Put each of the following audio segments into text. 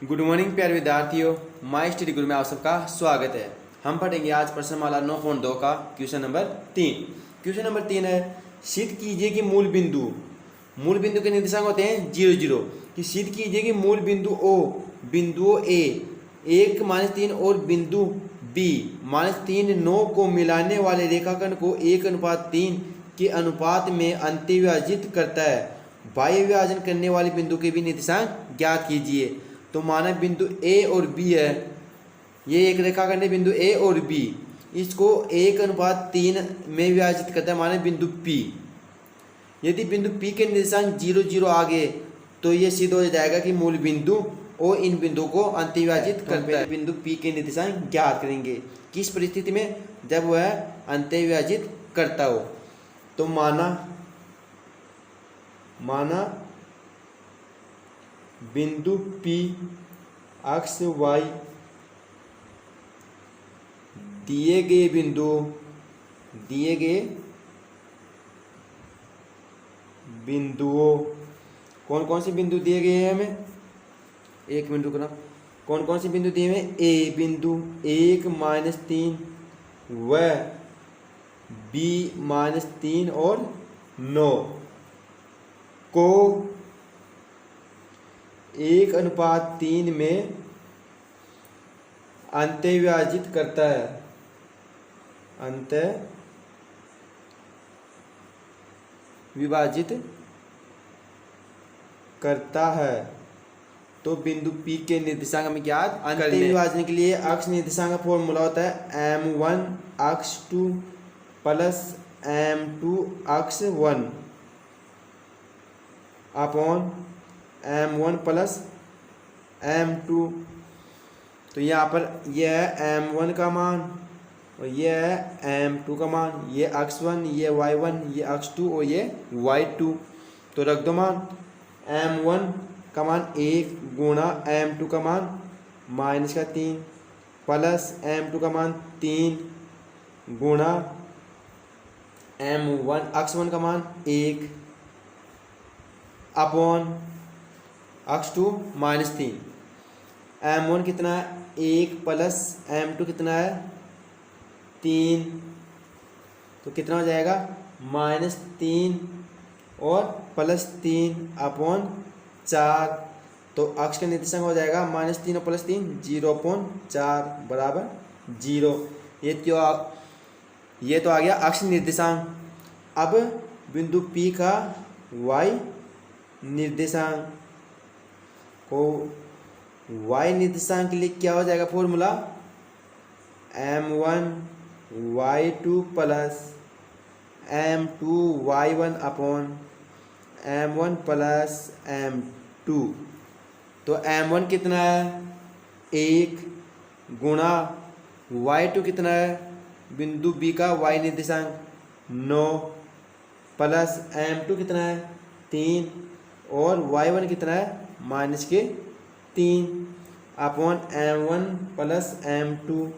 Good morning प्यारे विद्यार्थियों, my study गुरु में आप सबका स्वागत है। हम पढ़ेंगे आज प्रश्नमाला 9.2 का क्वेश्चन नंबर 3। क्वेश्चन नंबर 3 है, सिद्ध कीजिए कि मूल बिंदु के निर्देशांक होते हैं 0 0। कि सिद्ध कीजिए कि मूल बिंदु ओ, बिंदुओं ए 1-3 और बिंदु बी -3 9 को मिलाने वाले रेखाखंड को 1:3 के अनुपात में अंत्यविभाजित करता है। बाह्य विभाजन करने वाले बिंदु के भी निर्देशांक ज्ञात कीजिए। तो माना बिंदु ए और बी है, ये एक रेखाखंड है बिंदु ए और बी, इसको 1:3 में विभाजित करता है माना बिंदु पी। यदि बिंदु पी के निर्देशांक 0 0 आ गए तो ये सिद्ध हो जाएगा कि मूल बिंदु ओ इन बिंदुओं को अंत्यविभाजित करता है। बिंदु पी के निर्देशांक ज्ञात करेंगे किस परिस्थिति में, जब वह अंत्यविभाजित करता हो। तो माना बिंदु P अक्ष Y दिए गए बिंदुओं कौन कौन से बिंदु दिए गए हैं हमें, एक मिनट रुकना। कौन कौन से बिंदु दिए हैं, ए बिंदु 1-3 व बी -3 और 9 को 1:3 में अंत्यविभाजित करता है। तो बिंदु P के निर्देशांक हमें ज्ञात अंत्यविभाजन के लिए अक्ष निर्देशांक का फॉर्मूला होता है m1 अक्ष 2 प्लस m2 अक्ष 1 अपॉन m1 प्लस m2। तो यहाँ पर यह है m1 का मान और यह है m2 का मान, ये अक्ष 1, ये y1, ये अक्ष 2 और ये y2। तो रख दो मान, m1 का मान 1 गुणा m2 का मान -3 प्लस m2 का मान 3 गुणा m1 अक्ष 1 का मान 1 अपॉन अक्ष 2 -3। m1 कितना है 1 प्लस m2 कितना है 3, तो कितना हो जाएगा -3 और +3 अपॉन 4। तो अक्ष का निर्देशांक हो जाएगा -3 और +3 0/4 बराबर 0। ये तो आ गया अक्ष निर्देशांक। अब बिंदु P का y निर्देशांक को y निर्देशांक के लिए क्या हो जाएगा formula, m1 y2 plus m2 y1 upon m1 plus m2। तो m1 कितना है 1 गुणा y2 कितना है बिंदु B का y निर्देशांक 9 प्लस m2 कितना है 3 और y1 कितना है -3 अपॉन m1 प्लस m2।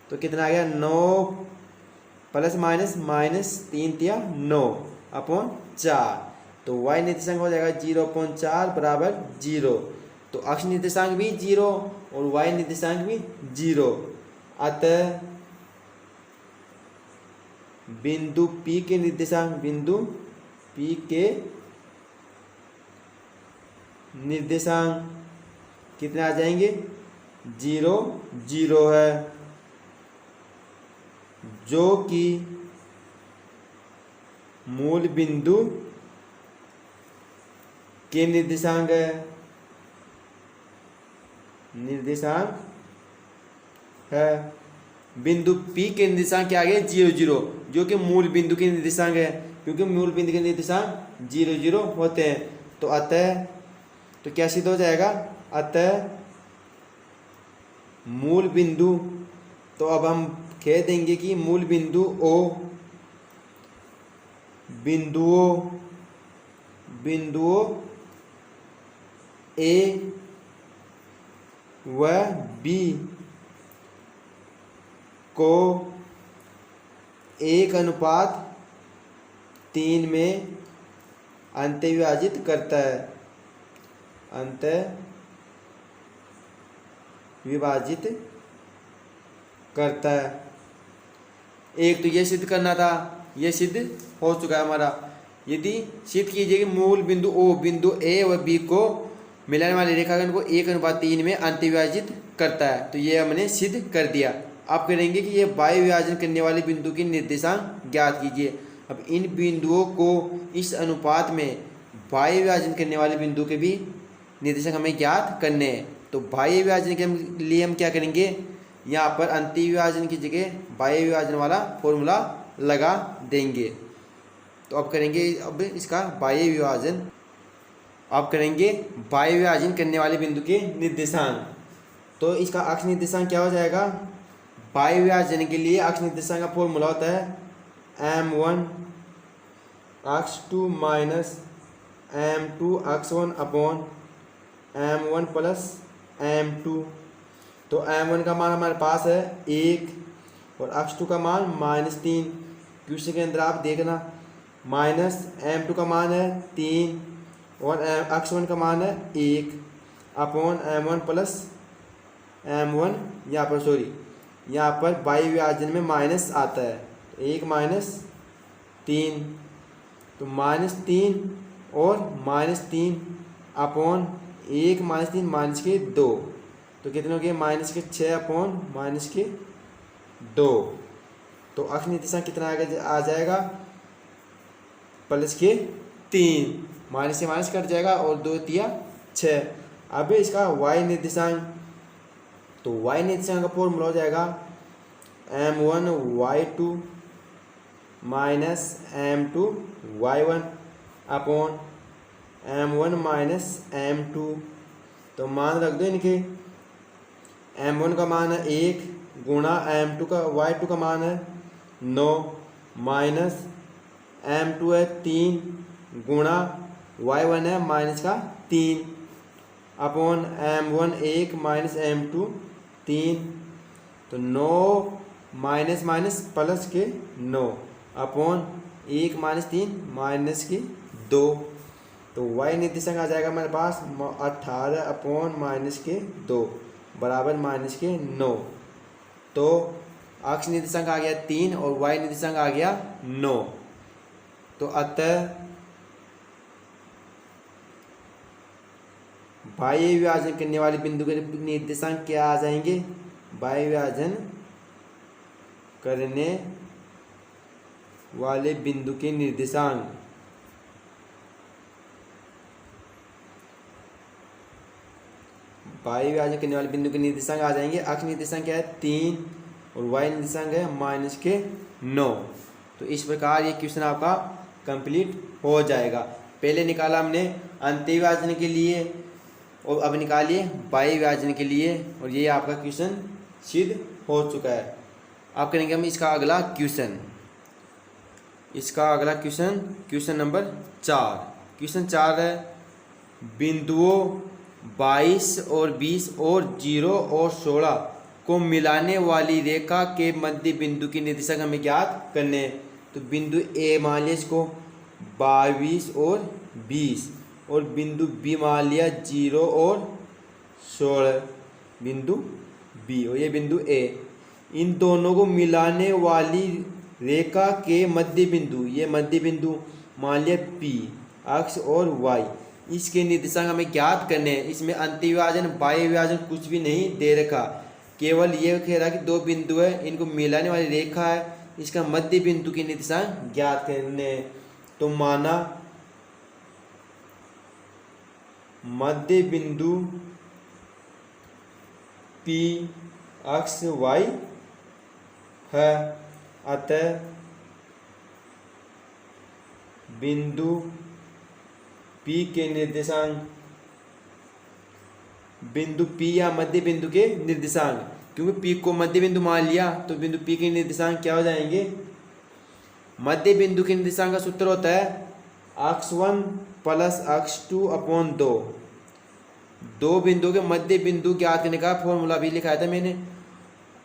तो कितना आ गया 9 प्लस -3 दिया 9 अपॉन 4। तो y निर्देशांक हो जाएगा 0/4 बराबर 0। तो अक्ष निर्देशांक भी 0 और y निर्देशांक भी 0। अतः बिंदु P के निर्देशांक कितने आ जाएंगे 0 0 है, जो कि मूल बिंदु के निर्देशांक है। बिंदु P के निर्देशांक क्या आ गए 0 0, जो कि मूल बिंदु के निर्देशांक है, क्योंकि मूल बिंदु के निर्देशांक 0 0 होते हैं। तो अतः तो क्या सिद्ध हो जाएगा, अतः मूल बिंदु, तो अब हम कह देंगे कि मूल बिंदु O बिंदुओं A व B को 1:3 में अंत्यविभाजित करता है। विभाजित करता है। एक तो ये सिद्ध करना था, ये सिद्ध हो चुका है हमारा। यदि सिद्ध कीजिए कि मूल बिंदु ओ बिंदु ए और बी को मिलाने वाले रेखाखंड को 1:3 में अंतविभाजित करता है, तो ये हमने सिद्ध कर दिया। अब करेंगे कि ये बाह्य विभाजन करने वाले बिंदु की निर्देशांक ज्ञात कीजिए। अब इन बिंदुओं को इस अनुपात में बाह्य विभाजन करने वाले बिंदु के भी निर्देशांक हमें ज्ञात करने हैं। तो बाह्य विभाजन के लिए हम क्या करेंगे, यहाँ पर अंतविभाजन की जगह बाह्य विभाजन वाला फॉर्मूला लगा देंगे। तो अब करेंगे अब इसका बाह्य विभाजन। अब करेंगे बाह्य विभाजन करने वाले बिंदु के निर्देशांक। तो इसका अक्ष निर्देशांक क्या हो जाएगा, बाह्य विभाजन के लिए अक्ष निर्देशांक का फॉर्मूला होता है m1 x2 minus m2 x1 upon m1 plus m2। तो m1 का मान हमारे पास है 1 और x2 का मान -3। क्वेश्चन के अंदर आप देखना माइनस m2 का मान है 3 और x1 का मान है 1 अपॉन m1 प्लस m1। यहाँ पर बाह्य विभाजन में माइनस आता है, 1 -3, तो -3 और -3 अपॉन 1 -3 -2, तो कितने हो गए -6 अपॉन -2। तो अक्ष निर्देशांक कितना आ जाएगा, +3, माइनस से माइनस कट जाएगा और 2 तिया 6। अब इसका y निर्देशांक, तो y निर्देशांक का फॉर्मूला हो जाएगा m1 y2 minus m2 y1 upon m1 minus m2। तो मान रख दो इनके, m1 का मान है 1 गुणा m2 का y2 का मान है 9 माइनस m2 है 3 गुणा y1 है -3 अपॉन m1 1 माइनस m2 3। तो 9 माइनस माइनस प्लस के 9 अपॉन 1 -3 -2। तो y निर्देशांक आ जाएगा हमारे पास 18 अपॉन -2 बराबर -9। तो अक्ष निर्देशांक आ गया 3 और y निर्देशांक आ गया 9। तो अतः बाह्य विभाजन करने वाले बिंदु के निर्देशांक क्या आ जाएंगे, बाह्य विभाजन करने वाले बिंदु के निर्देशांक बाह्य विभाजन करने वाले बिंदु के निर्देशांक आ जाएंगे। अक्ष निर्देशांक क्या है 3 और y निर्देशांक है -9। तो इस प्रकार ये क्वेश्चन आपका कंप्लीट हो जाएगा। पहले निकाला हमने अंतविभाजन के लिए और अब निकालिए बाह्य विभाजन के लिए, और ये आपका क्वेश्चन सिद्ध हो चुका है। अब करेंगे हम इसका अगला क्वेश्चन। इसका अगला क्वेश्चन नंबर 4। क्वेश्चन 4 है, बिंदुओं 22 और 20 और 0 और 16 को मिलाने वाली रेखा के मध्य बिंदु की निर्देशांक हमें ज्ञात करने हैं। तो बिंदु ए मान लिया इसको 22 और 20 और बिंदु बी मान लिया 0 और 16, बिंदु बी और ये बिंदु ए। इन दोनों को मिलाने वाली रेखा के मध्य बिंदु, ये मध्य बिंदु मान लिया पी, अक्ष और वाई, इसके निर्देशांक हमें ज्ञात करने हैं। इसमें अंतविभाजन बाह्य विभाजन कुछ भी नहीं दे रखा, केवल ये कह रहा कि दो बिंदु है, इनको मिलाने वाली रेखा है, इसका मध्य बिंदु के निर्देशांक ज्ञात करने हैं। तो माना मध्य बिंदु P अक्ष y है, अतः बिंदु P के निर्देशांक, बिंदु P या मध्य बिंदु के निर्देशांक, क्योंकि P को मध्य बिंदु मान लिया तो बिंदु P के निर्देशांक क्या हो जाएंगे, मध्य बिंदु के निर्देशांक का सूत्र होता है x1 प्लस x2 अपॉन 2। दो बिंदु के मध्य बिंदु ज्ञात करने का फॉर्मूला भी लिखाया था मैंने,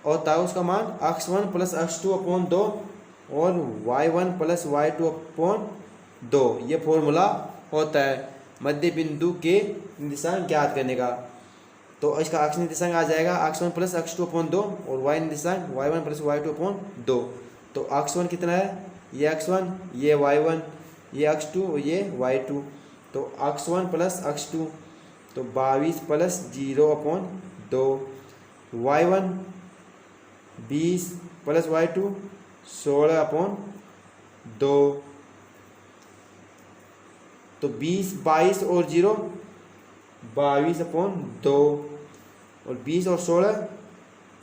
और था उसका मान x1 प्लस x2 अपॉन 2 और y1 प्लस y2 अपॉन 2। ये फॉर्मूला होता है मध्य बिंदु के निर्देशांक ज्ञात करने का। तो इसका अक्ष निर्देशांक आ जाएगा x1 प्लस x2 अपॉन 2 और y निर्देशांक y1 प्लस y2 अपॉन 2। तो x1 कितना है, ये x1, ये y1, ये x2 और ये y2। तो x1 प्लस x2 तो 22 plus 0 upon 2, y1 20 plus y2 16 upon 2। तो 20 22 और 0 22 अपॉन 2 और 20 और 16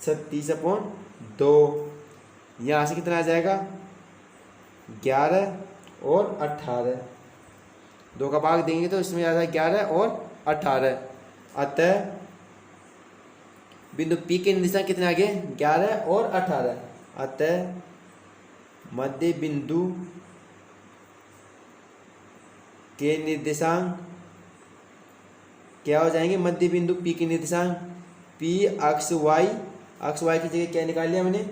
36 अपॉन 2। यहाँ से कितना आ जाएगा 11 और 18, 2 का भाग देंगे तो इसमें आ जाएगा 11 और 18। अतः बिंदु P के निर्देशांक कितने आ गए 11 और 18। अतः मध्य बिंदु के निर्देशांक क्या हो जाएंगे, मध्य बिंदु P के निर्देशांक P अक्ष y की जगह क्या निकाल लिया मैंने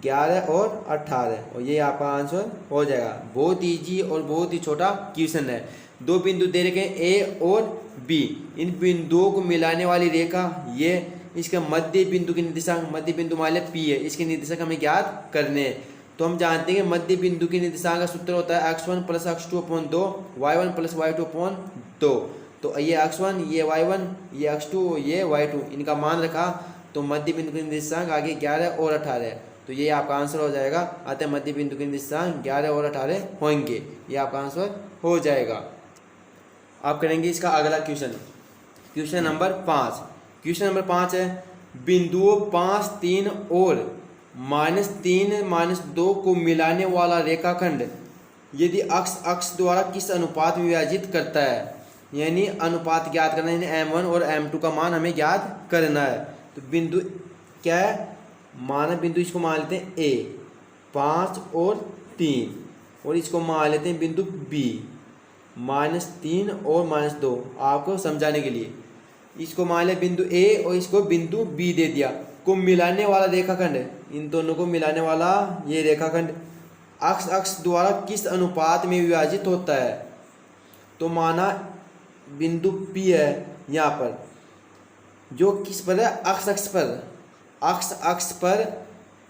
11 और 18 और ये आपका आंसर हो जाएगा। बहुत इजी और बहुत ही छोटा क्वेश्चन है। दो बिंदु दे रखे हैं A और B, इन बिंदुओं को मिलाने वाली रेखा ये इसका मध्य बिंदु के निर्देशांक, मध्य बिंदु मान लिया P है, इसके निर्देशांक हमें ज्ञात करने हैं। तो हम जानते हैं कि मध्य बिंदु के निर्देशांक का सूत्र होता है x1 plus x2 upon 2, y1 plus y2 upon 2। तो ये x1, ये y1, ये x2, ये y2, इनका मान रखा तो मध्य बिंदु के निर्देशांक आगे 11 और 18। तो ये आपका आंसर हो जाएगा। अतः मध्य बिंदु के निर्देशांक 11 और 18 होंगे, ये आपका आंसर हो जाएगा। आप करेंगे इसका अगला question, question number 5। Question number 5 है बिंदुओं 5 3 और -3 -2 को मिलाने वाला रेखाखंड यदि अक्ष द्वारा किस अनुपात में विभाजित करता है। यानी अनुपात ज्ञात करना है, यानी m1 और m2 का मान हमें ज्ञात करना है। तो बिंदु क्या है, माना बिंदु इसको मान लेते हैं A 5 और 3 और इसको मान लेते हैं बिंदु B -3 और -2। आपको समझाने के लिए इसको मान लिया बिंदु A और इसको बिंदु B दे दिया। को मिलाने वाला रेखाखंड, इन दोनों को मिलाने वाला ये रेखाखंड अक्ष द्वारा किस अनुपात में विभाजित होता है। तो माना बिंदु P है, यहाँ पर जो किस पर है, अक्ष पर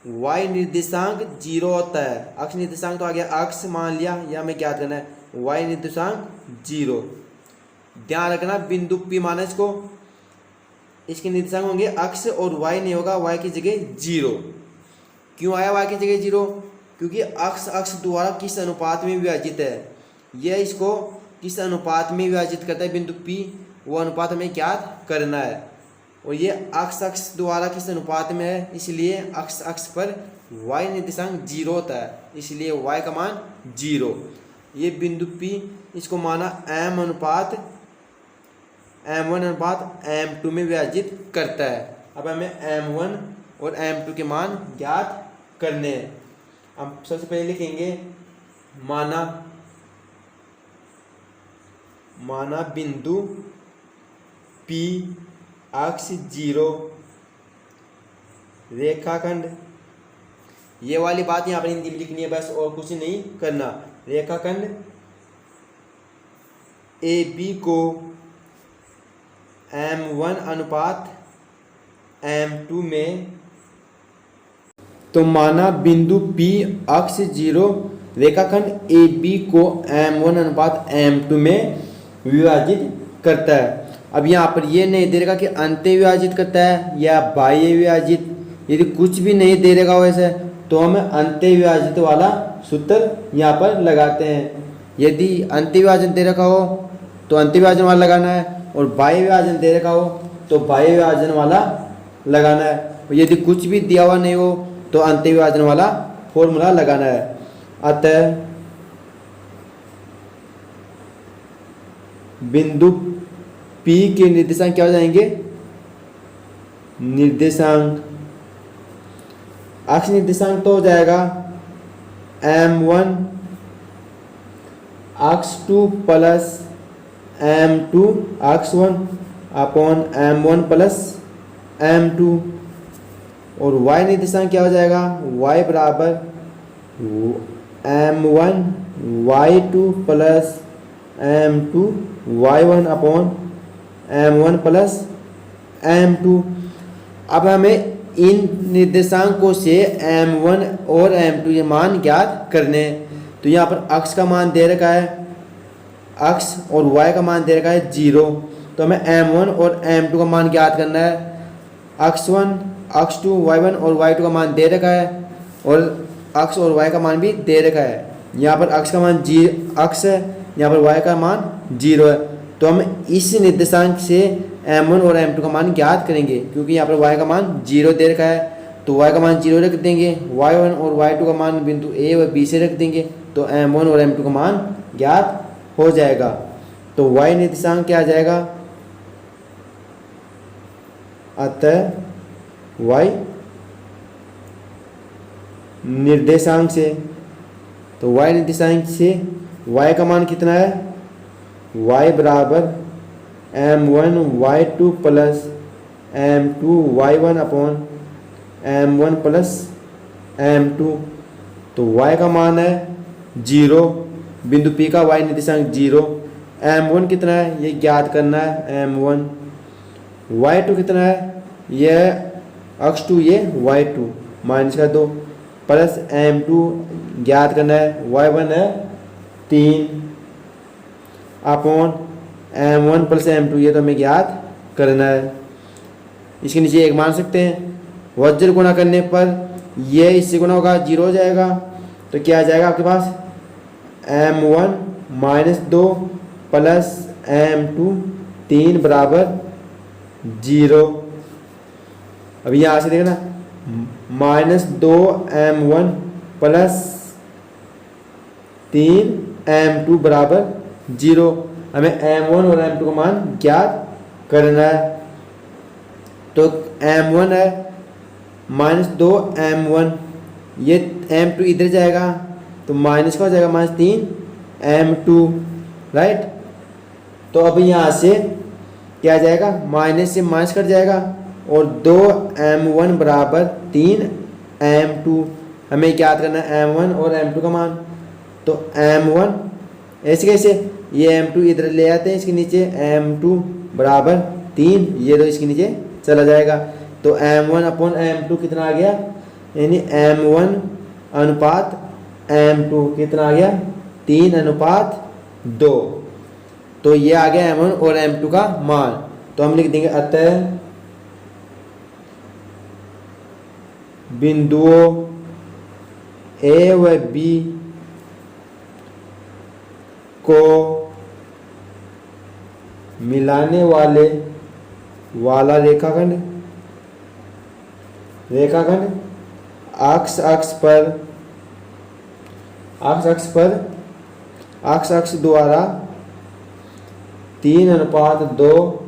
y निर्देशांक 0 होता है। अक्ष निर्देशांक तो आ गया अक्ष मान लिया, या हमें क्या करना है y निर्देशांक 0। ध्यान रखना बिंदु P माना इसको, इसके निर्देशांक होंगे अक्ष और y नहीं होगा, y की जगह 0। क्यों आया y की जगह 0, क्योंकि अक्ष द्वारा किस अनुपात में विभाजित है, यह इसको किस अनुपात में विभाजित करता है बिंदु P, वो अनुपात हमें ज्ञात करना है। और ये अक्ष द्वारा किस अनुपात में है, इसलिए अक्ष पर y निर्देशांक 0 होता है, इसलिए y का मान 0। ये बिंदु P इसको माना m1 अनुपात m2 में विभाजित करता है। अब हमें m1 और m2 के मान ज्ञात करने हैं। हम सबसे पहले लिखेंगे माना बिंदु P अक्ष 0 रेखाखंड, ये वाली बात यहाँ पर हिंदी में लिखनी है बस, और कुछ नहीं करना। रेखाखंड AB को m1 अनुपात m2 में, तो माना बिंदु P अक्ष 0 रेखाखंड AB को m1 अनुपात m2 में विभाजित करता है। अब यहाँ पर ये नहीं दे रखा कि अंत्य विभाजित करता है या बाह्य विभाजित, यदि कुछ भी नहीं दे रखा वैसे तो हम अंत्य विभाजित वाला सूत्र यहाँ पर लगाते हैं। यदि अंत्य विभाजन दे रखा हो तो अंत्य विभाजन वाला लगाना है, और बाह्य विभाजन दे रखा हो तो बाह्य विभाजन वाला लगाना है। और यदि कुछ भी दिया हुआ नहीं हो तो अंत्य विभाजन वाला फॉर्मूला लगाना है। अतः बिंदु P के निर्देशांक क्या हो जाएंगे, निर्देशांक अक्ष निर्देशांक तो हो जाएगा m1 x2 plus m2 x1 upon m1 plus m2, और y निर्देशांक क्या हो जाएगा, y बराबर m1 y2 plus m2 y1 upon m1 plus m2। अब हमें इन निर्देशांकों से m1 और m2 ये मान ज्ञात करने हैं। तो यहाँ पर अक्ष का मान दे रखा है, अक्ष और y का मान दे रखा है 0। तो हमें m1 और m2 का मान ज्ञात करना है। x1, x2, y1 और y2 का मान दे रखा है और अक्ष और y का मान भी दे रखा है। यहाँ पर अक्ष का मान अक्ष है, यहाँ पर y का मान 0 है। तो हम इस निर्देशांक से m1 और m2 का मान ज्ञात करेंगे, क्योंकि यहाँ पर y का मान 0 दे रखा है। तो y का मान 0 रख देंगे, y1 और y2 का मान बिंदु a व b से रख देंगे, तो m1 और m2 का मान ज्ञात हो जाएगा। तो y निर्देशांक क्या आ जाएगा, अतः y निर्देशांक से, तो y निर्देशांक से y का मान कितना है, y बराबर m1 y2 plus m2 y1 upon m1 plus m2। तो y का मान है 0, बिंदु P का y निर्देशांक 0। m1 कितना है ये ज्ञात करना है, m1। y2 कितना है, यह x2 ये y2 माइनस का 2 प्लस m2 ज्ञात करना है, y1 है 3 अपॉन m1 प्लस m2 ये तो हमें ज्ञात करना है। इसके नीचे 1 मान सकते हैं। वज्र गुणा करने पर ये इससे गुणा होगा 0 हो जाएगा। तो क्या आ जाएगा आपके पास, m1 माइनस 2 प्लस m2 3 बराबर 0। अब यहाँ से देखना माइनस 2 m1 प्लस 3 m2 बराबर 0। हमें m1 और m2 का मान ज्ञात करना है। तो m1 है माइनस 2 m1, ये m2 इधर जाएगा तो माइनस का हो जाएगा माइनस 3 m2, राइट। तो अब यहाँ से क्या आ जाएगा, माइनस से माइनस कट जाएगा और 2 m1 बराबर 3 m2। हमें ज्ञात करना है m1 और m2 का मान। तो m1 ऐसे कैसे, ये m2 इधर ले आते हैं इसके नीचे, m2 बराबर 3, ये तो इसके नीचे चला जाएगा। तो m1 अपॉन m2 कितना आ गया, यानी m1 अनुपात m2 कितना आ गया, 3 अनुपात 2। तो ये आ गया m1 और m2 का मान। तो हम लिख देंगे अतः बिंदुओं a व b को मिलाने वाला रेखाखंड अक्ष द्वारा 3 अनुपात 2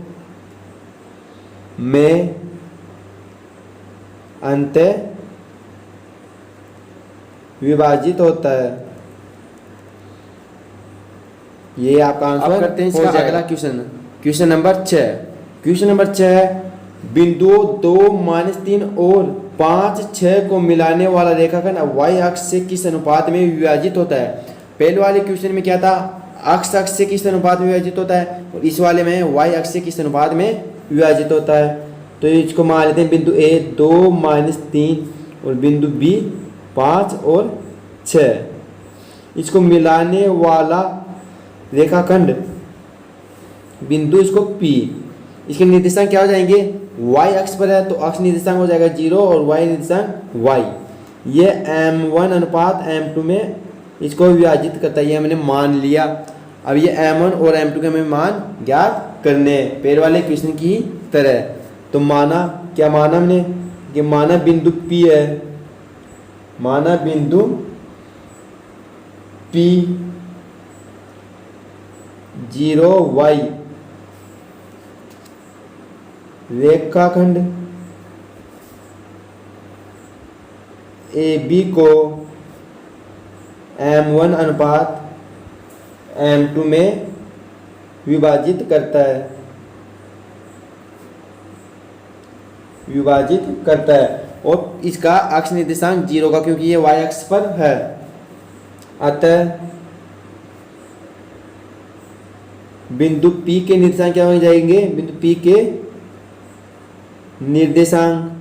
में अंतः विभाजित होता है। ये आपका आंसर करते हैं इसका अगला क्वेश्चन नंबर 6। क्वेश्चन नंबर 6 है, बिंदुओं 2, -3 और 5, 6 को मिलाने वाला रेखाखंड y अक्ष से किस अनुपात में विभाजित होता है। पहले वाले क्वेश्चन में क्या था, अक्ष से किस अनुपात में विभाजित होता है, और इस वाले में y अक्ष से किस अनुपात में विभाजित होता है। तो इसको मान लेते हैं बिंदु A 2, -3 और बिंदु B 5 और 6। इसको मिलाने वाला रेखाखंड बिंदु इसको P, इसके निर्देशांक क्या हो जाएंगे, y अक्ष पर है तो अक्ष निर्देशांक हो जाएगा 0 और y निर्देशांक y। ये m1 अनुपात m2 में इसको विभाजित करता है, ये हमने मान लिया। अब ये m1 और m2 के हमें मान ज्ञात करने हैं पहले वाले क्वेश्चन की तरह। तो माना, क्या माना हमने कि माना बिंदु P है, माना बिंदु P 0y रेखाखंड AB को m1 अनुपात m2 में विभाजित करता है और इसका अक्ष निर्देशांक 0 का, क्योंकि ये y अक्ष पर है। अतः बिंदु P के निर्देशांक क्या हो जाएंगे, बिंदु P के निर्देशांक,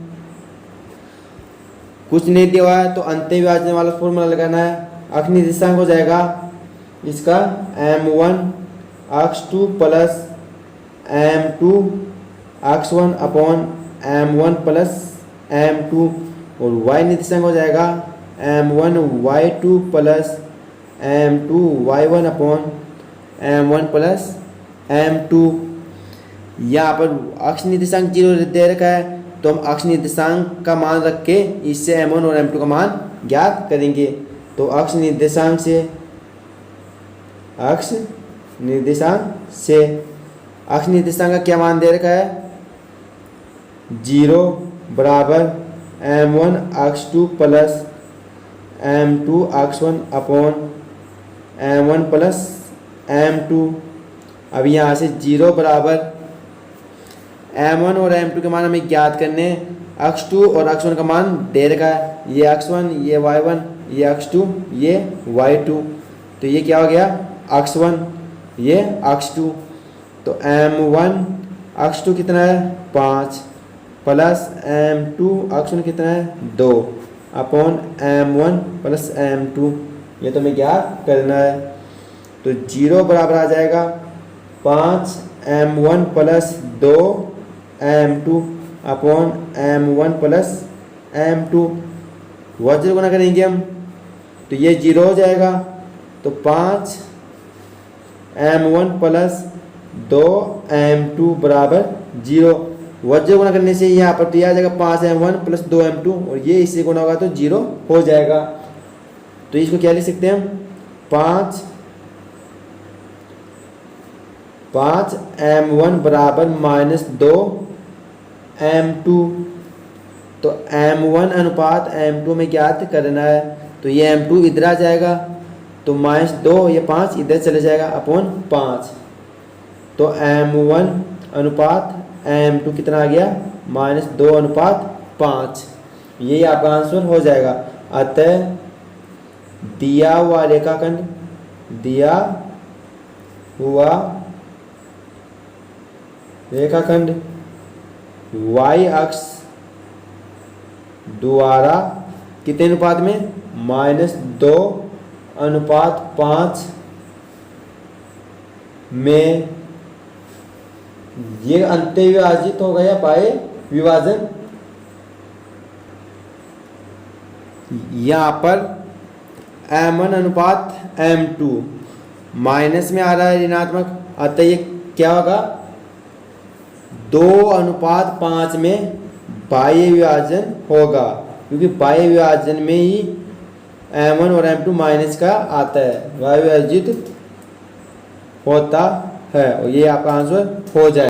कुछ नहीं दिया हुआ है तो अंत्य विभाजन वाला फॉर्मूला लगाना है। अक्ष निर्देशांक हो जाएगा इसका m1 x2 plus m2 x1 upon m1 plus m2, और y निर्देशांक हो जाएगा m1 y2 plus m2 y1 upon m1 plus m2। यहाँ पर अक्ष निर्देशांक 0 दे रखा है तो हम अक्ष निर्देशांक का मान रख के इससे m1 और m2 का मान ज्ञात करेंगे। तो अक्ष निर्देशांक से अक्ष निर्देशांक का क्या मान दे रखा है, 0 बराबर m1 x2 plus m2 x1 upon m1 plus m2। अब यहाँ से 0 बराबर m1 और m2 के मान हमें ज्ञात करने, x2 और x1 का मान दे रखा है, ये x1 ये y1 ये x2 ये y2, तो ये क्या हो गया x1 ये x2। तो m1 x2 कितना है 5 प्लस m2 x1 कितना है 2 अपॉन m1 प्लस m2, ये तो हमें ज्ञात करना है। तो 0 बराबर आ जाएगा 5 m1 plus 2 m2 upon m1 plus m2, वज्र गुना करेंगे हम तो ये 0 हो जाएगा। तो 5 m1 प्लस 2 m2 बराबर 0, वज्र गुना करने से यहाँ पर तो यह आ जाएगा 5 m1 प्लस 2 m2, और ये इससे गुना होगा तो 0 हो जाएगा। तो इसको क्या लिख सकते हैं हम, 5 m1 बराबर माइनस 2 m2, तो m1 अनुपात m2 में ज्ञात करना है। तो ये m2 इधर आ जाएगा तो माइनस 2 ये 5 इधर चले जाएगा अपॉन 5, तो m1 अनुपात m2 कितना आ गया -2 अनुपात 5, यही आपका आंसर हो जाएगा। अतः दिया हुआ रेखाखंड y अक्ष द्वारा कितने अनुपात में -2 अनुपात 5 में ये अंत्य विभाजित हो गया बाय विभाजन। यहाँ पर m1 अनुपात m2 माइनस में आ रहा है ऋणात्मक, अतः ये क्या होगा 2 अनुपात 5 में बाह्य विभाजन होगा, क्योंकि बाह्य विभाजन में ही m1 और m2 माइनस का आता है, बाह्य विभाजित होता है, और ये आपका आंसर हो जाए।